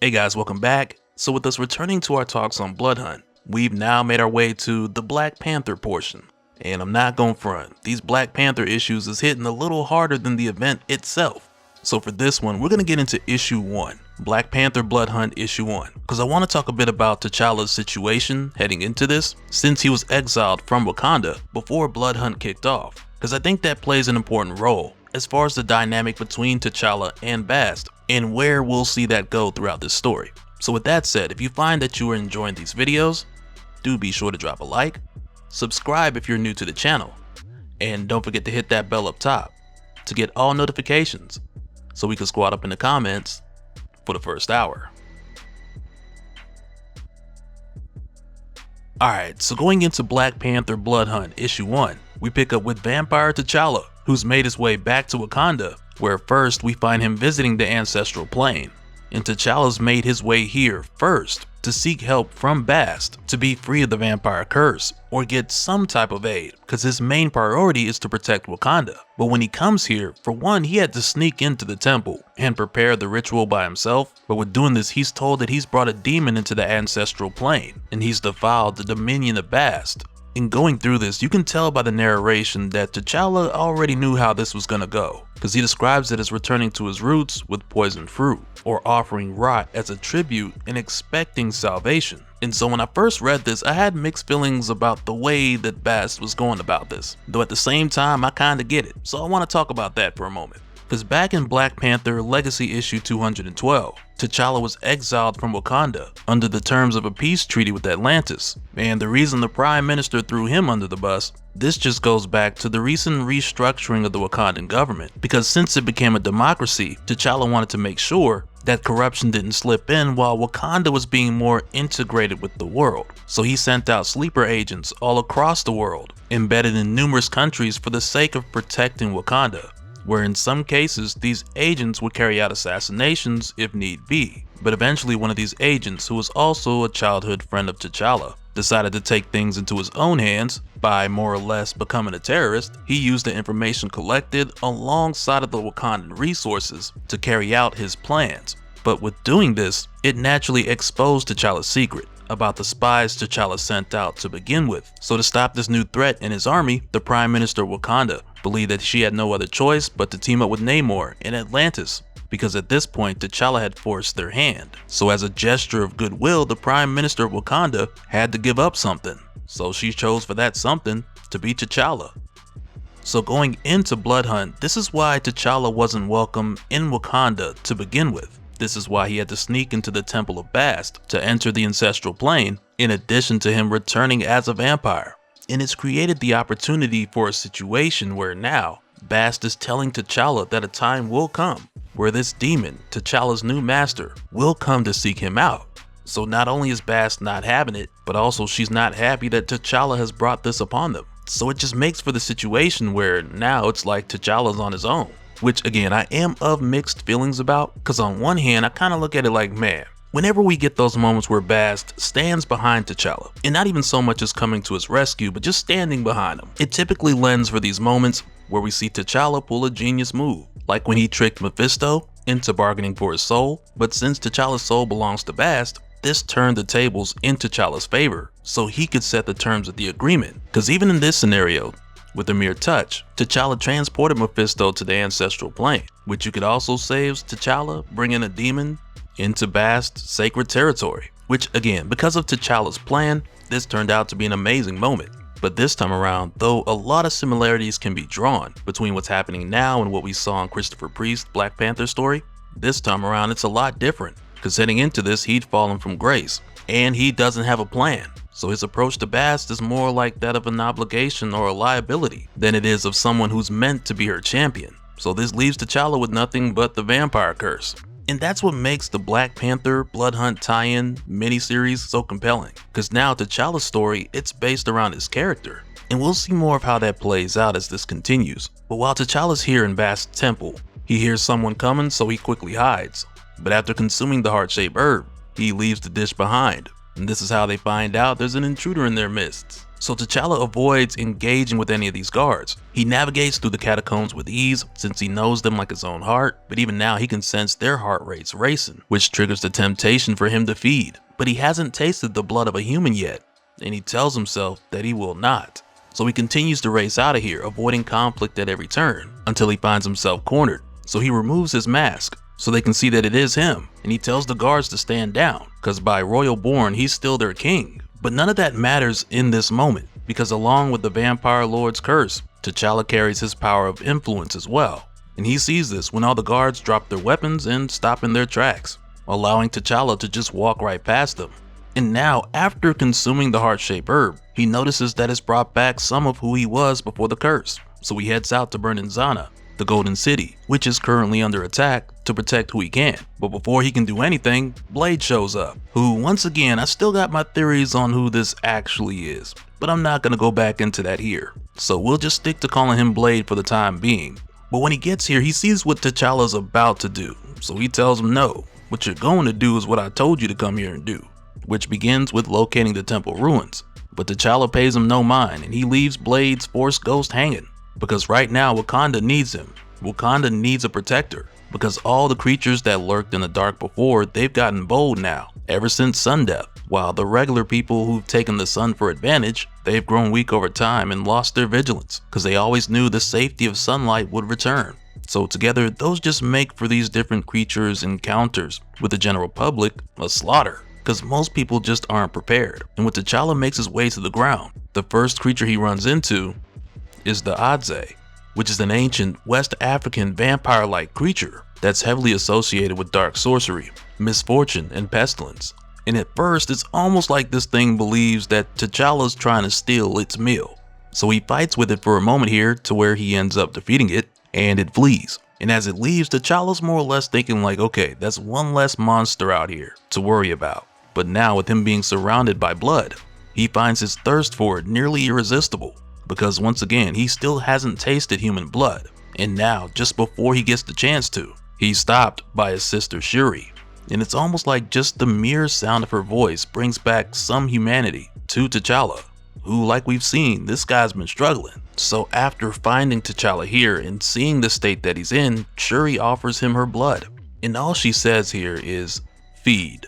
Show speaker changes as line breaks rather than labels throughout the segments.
Hey guys, welcome back. So with us returning to our talks on Blood Hunt, we've now made our way to the Black Panther portion. And I'm not gonna front, these Black Panther issues is hitting a little harder than the event itself. So for this one, we're gonna get into issue 1, Black Panther Blood Hunt issue 1, because I want to talk a bit about T'Challa's situation heading into this, since he was exiled from Wakanda before Blood Hunt kicked off, because I think that plays an important role as far as the dynamic between T'Challa and Bast, and where we'll see that go throughout this story. So with that said, if you find that you are enjoying these videos, do be sure to drop a like, subscribe if you're new to the channel, and don't forget to hit that bell up top to get all notifications so we can squad up in the comments for the first hour. Alright, so going into Black Panther Blood Hunt issue 1, we pick up with Vampire T'Challa, who's made his way back to Wakanda, where first we find him visiting the ancestral plane. And T'Challa's made his way here first to seek help from Bast to be free of the vampire curse or get some type of aid, because his main priority is to protect Wakanda. But when he comes here, for one, he had to sneak into the temple and prepare the ritual by himself, but with doing this he's told that he's brought a demon into the ancestral plane and he's defiled the dominion of Bast. In going through this, you can tell by the narration that T'Challa already knew how this was gonna go, because he describes it as returning to his roots with poisoned fruit, or offering rot as a tribute and expecting salvation. And so when I first read this, I had mixed feelings about the way that Bast was going about this, though at the same time I kinda get it, so I want to talk about that for a moment. Because back in Black Panther Legacy issue 212, T'Challa was exiled from Wakanda under the terms of a peace treaty with Atlantis, and the reason the Prime Minister threw him under the bus, this just goes back to the recent restructuring of the Wakandan government, because since it became a democracy, T'Challa wanted to make sure that corruption didn't slip in while Wakanda was being more integrated with the world. So he sent out sleeper agents all across the world, embedded in numerous countries for the sake of protecting Wakanda, where in some cases these agents would carry out assassinations if need be. But eventually one of these agents, who was also a childhood friend of T'Challa, decided to take things into his own hands by more or less becoming a terrorist. He used the information collected alongside of the Wakandan resources to carry out his plans. But with doing this, it naturally exposed T'Challa's secret about the spies T'Challa sent out to begin with. So to stop this new threat in his army, the Prime Minister of Wakanda believed that she had no other choice but to team up with Namor in Atlantis, because at this point T'Challa had forced their hand. So as a gesture of goodwill, the Prime Minister of Wakanda had to give up something. So she chose for that something to be T'Challa. So going into Blood Hunt, this is why T'Challa wasn't welcome in Wakanda to begin with. This is why he had to sneak into the Temple of Bast to enter the ancestral plane, in addition to him returning as a vampire. And it's created the opportunity for a situation where now Bast is telling T'Challa that a time will come where this demon, T'Challa's new master, will come to seek him out. So not only is Bast not having it, but also she's not happy that T'Challa has brought this upon them. So it just makes for the situation where now it's like T'Challa's on his own. Which again, I am of mixed feelings about, because on one hand, I kind of look at it like, man, whenever we get those moments where Bast stands behind T'Challa, and not even so much as coming to his rescue, but just standing behind him, it typically lends for these moments where we see T'Challa pull a genius move, like when he tricked Mephisto into bargaining for his soul. But since T'Challa's soul belongs to Bast, this turned the tables in T'Challa's favor, so he could set the terms of the agreement. Because even in this scenario, with a mere touch, T'Challa transported Mephisto to the ancestral plane, which you could also say is T'Challa bringing a demon into Bast's sacred territory. Which again, because of T'Challa's plan, this turned out to be an amazing moment. But this time around, though a lot of similarities can be drawn between what's happening now and what we saw in Christopher Priest's Black Panther story, this time around it's a lot different, because heading into this he'd fallen from grace, and he doesn't have a plan. So his approach to Bast is more like that of an obligation or a liability than it is of someone who's meant to be her champion. So this leaves T'Challa with nothing but the vampire curse. And that's what makes the Black Panther Blood Hunt tie-in miniseries so compelling, because now T'Challa's story, it's based around his character. And we'll see more of how that plays out as this continues. But while T'Challa's here in Bast's temple, he hears someone coming, so he quickly hides. But after consuming the heart-shaped herb, he leaves the dish behind. And this is how they find out there's an intruder in their midst. so T'Challa avoids engaging with any of these guards. He navigates through the catacombs with ease since he knows them like his own heart, but even now he can sense their heart rates racing, which triggers the temptation for him to feed. But he hasn't tasted the blood of a human yet, and he tells himself that he will not. So he continues to race out of here, avoiding conflict at every turn, until he finds himself cornered. So he removes his mask, so they can see that it is him, and he tells the guards to stand down, cause by royal born he's still their king. But none of that matters in this moment, because along with the Vampire Lord's curse, T'Challa carries his power of influence as well. And he sees this when all the guards drop their weapons and stop in their tracks, allowing T'Challa to just walk right past them. And now, after consuming the heart-shaped herb, he notices that it's brought back some of who he was before the curse. So he heads out to Zana, the Golden City, which is currently under attack, to protect who he can. But before he can do anything, Blade shows up, who, once again, I still got my theories on who this actually is, but I'm not gonna go back into that here. So we'll just stick to calling him Blade for the time being. But when he gets here, he sees what T'Challa's about to do, so he tells him, no, what you're going to do is what I told you to come here and do, which begins with locating the temple ruins. But T'Challa pays him no mind, and he leaves Blade's Force Ghost hanging. Because right now, Wakanda needs him. Wakanda needs a protector. Because all the creatures that lurked in the dark before, they've gotten bold now, ever since Sun Death. While the regular people who've taken the sun for advantage, they've grown weak over time and lost their vigilance. Because they always knew the safety of sunlight would return. So together, those just make for these different creatures' encounters with the general public a slaughter. Because most people just aren't prepared. And when T'Challa makes his way to the ground, the first creature he runs into is the Adze, which is an ancient West African vampire-like creature that's heavily associated with dark sorcery, misfortune, and pestilence. And at first, it's almost like this thing believes that T'Challa's trying to steal its meal. So he fights with it for a moment here to where he ends up defeating it, and it flees. And as it leaves, T'Challa's more or less thinking like, okay, that's one less monster out here to worry about. But now with him being surrounded by blood, he finds his thirst for it nearly irresistible. Because once again, he still hasn't tasted human blood. And now, just before he gets the chance to, he's stopped by his sister Shuri. And it's almost like just the mere sound of her voice brings back some humanity to T'Challa, who, like we've seen, this guy's been struggling. So after finding T'Challa here and seeing the state that he's in, Shuri offers him her blood. And all she says here is, feed.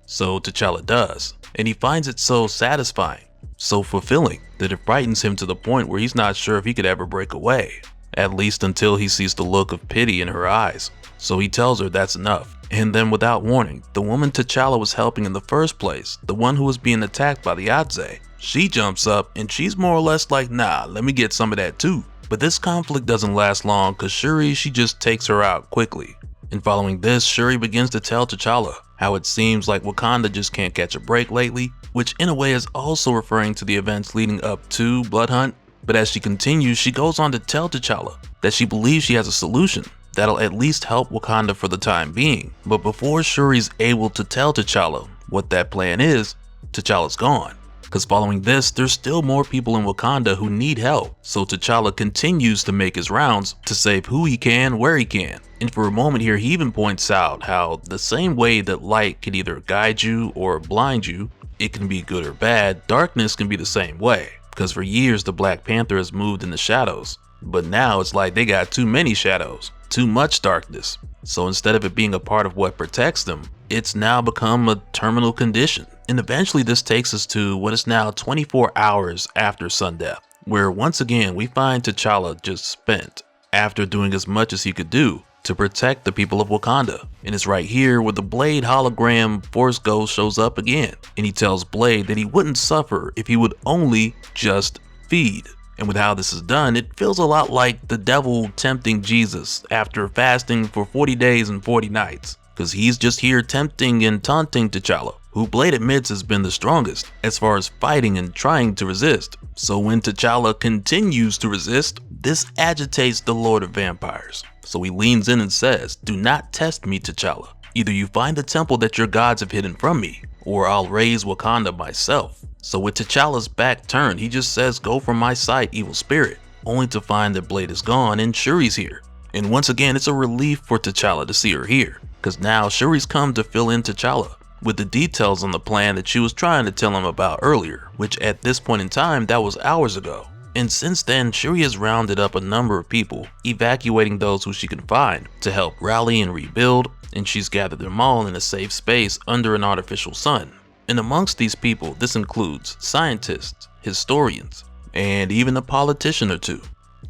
So T'Challa does, and he finds it so satisfying, so fulfilling, that it frightens him to the point where he's not sure if he could ever break away, at least until he sees the look of pity in her eyes. So he tells her that's enough, and then without warning, the woman T'Challa was helping in the first place, the one who was being attacked by the Adze, she jumps up and she's more or less like, nah, let me get some of that too. But this conflict doesn't last long because Shuri, she just takes her out quickly. And following this, Shuri begins to tell T'Challa how it seems like Wakanda just can't catch a break lately, which in a way is also referring to the events leading up to Blood Hunt. But as she continues, she goes on to tell T'Challa that she believes she has a solution that'll at least help Wakanda for the time being. But before Shuri's able to tell T'Challa what that plan is, T'Challa's gone. Because following this, there's still more people in Wakanda who need help, so T'Challa continues to make his rounds to save who he can, where he can. And for a moment here, he even points out how the same way that light can either guide you or blind you, it can be good or bad, darkness can be the same way. Because for years, the Black Panther has moved in the shadows, but now it's like they got too many shadows, too much darkness. So instead of it being a part of what protects them, it's now become a terminal condition. And eventually this takes us to what is now 24 hours after Sun Death, where once again we find T'Challa just spent after doing as much as he could do to protect the people of Wakanda. And it's right here where the Blade hologram Force Ghost shows up again, and he tells Blade that he wouldn't suffer if he would only just feed. And with how this is done, it feels a lot like the devil tempting Jesus after fasting for 40 days and 40 nights. Because he's just here tempting and taunting T'Challa, who Blade admits has been the strongest as far as fighting and trying to resist. So when T'Challa continues to resist, this agitates the Lord of Vampires. So he leans in and says, "Do not test me, T'Challa. Either you find the temple that your gods have hidden from me, or I'll raise Wakanda myself." So with T'Challa's back turned, he just says, "Go from my sight, evil spirit," only to find that Blade is gone and Shuri's here. And once again, it's a relief for T'Challa to see her here, because now Shuri's come to fill in T'Challa, with the details on the plan that she was trying to tell him about earlier, which at this point in time, that was hours ago. And since then, Shuri has rounded up a number of people, evacuating those who she can find to help rally and rebuild, and she's gathered them all in a safe space under an artificial sun. And amongst these people, this includes scientists, historians, and even a politician or two.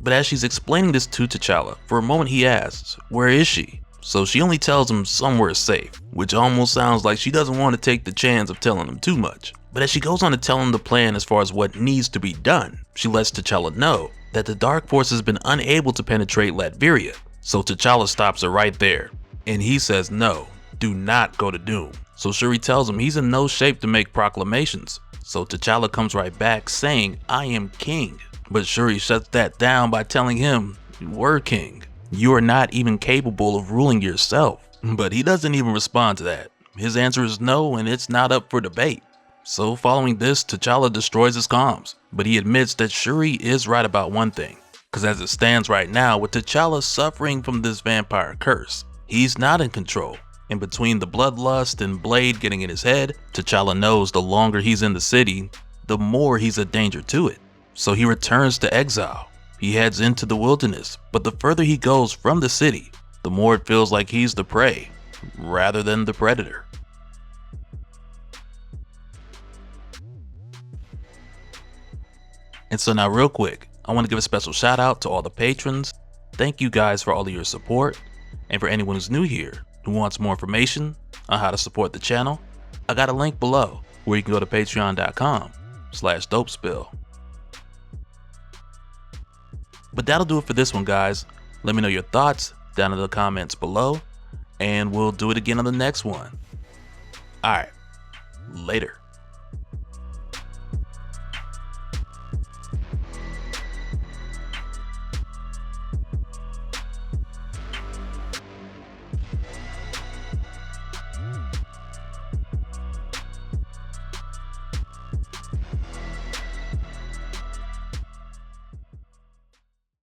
But as she's explaining this to T'Challa, for a moment he asks, "Where is she?" So she only tells him somewhere safe, which almost sounds like she doesn't want to take the chance of telling him too much. But as she goes on to tell him the plan as far as what needs to be done, she lets T'Challa know that the Dark Force has been unable to penetrate Latveria. So T'Challa stops her right there, and he says no, do not go to Doom. So Shuri tells him he's in no shape to make proclamations. So T'Challa comes right back saying, "I am king." But Shuri shuts that down by telling him, "You were king. You are not even capable of ruling yourself." But he doesn't even respond to that. His answer is no, and it's not up for debate. So following this, T'Challa destroys his comms, but he admits that Shuri is right about one thing. Cause as it stands right now, with T'Challa suffering from this vampire curse, he's not in control. And between the bloodlust and Blade getting in his head, T'Challa knows the longer he's in the city, the more he's a danger to it. So he returns to exile. He heads into the wilderness, but the further he goes from the city, the more it feels like he's the prey, rather than the predator. And so now real quick, I want to give a special shout out to all the patrons. Thank you guys for all of your support. And for anyone who's new here, who wants more information on how to support the channel, I got a link below where you can go to patreon.com/dopespill. But that'll do it for this one, guys. Let me know your thoughts down in the comments below, and we'll do it again on the next one. Alright, later.